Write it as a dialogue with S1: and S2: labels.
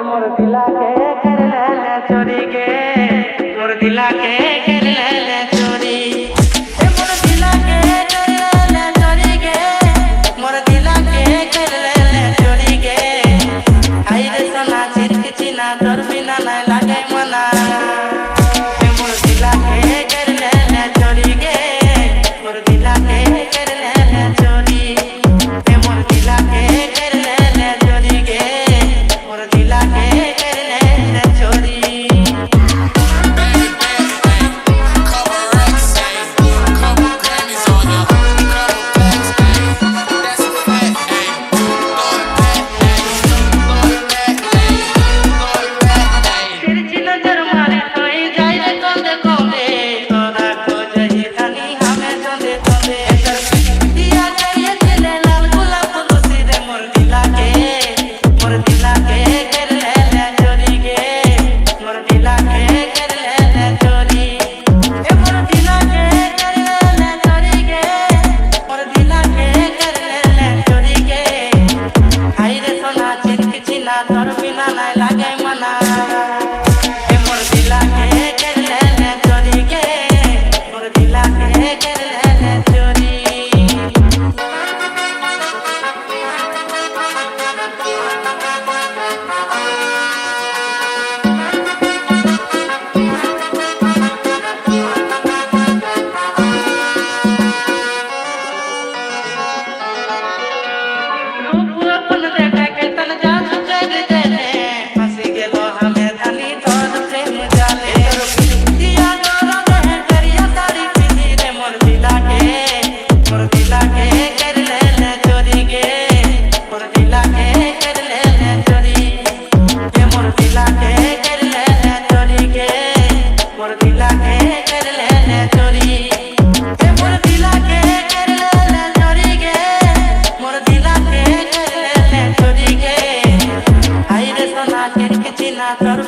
S1: मोर दिला के कर ले चोरी के मोर दिला के कर ले चोरी मोर दिला के कर ले चोरी के मोर दिला के कर ले चोरी के आई रे सोना चिरक चिना तोर बिना ना लागे मना मोर दिला के कर ले चोरी के मोर दिला के कर ले चोरी मोर दिला के कर ले चोरी के मोर दिला के कर ले चोरी तिरछी नजर मारे तोई जाई रे कोंदे कोंदे तोरा खोजही धनी हमें जोंदे जोंदे दिया चाहिए चले लाल गुलाब खुशी रे मोर दिला के कर ले चोरी के मोर दिला के कर ले चोरी मोर दिला के कर ले चोरी के मोर दिला के कर ले चोरी के आई रे सोना चिरक चिना तोर बिना ना लागे मना मोर दिला के कर ले चोरी के मोर दिला के कर ले चोरी रूप अपन देखा के तन जा सुचग जले हंसी गेलो हमें धनी तोर प्रेम जाले दिया डोरा में करिया साड़ी पिनी रे मोर दिला के कर ले चोरी के मोर दिला के कर ले चोरी मोर दिला के कर ले चोरी के मोर दिला के कर ले चोरी मोर दिला के कर ले चोरी के मोर दिला के कर ले चोरी के आई रे सोना चिरक चिना तोर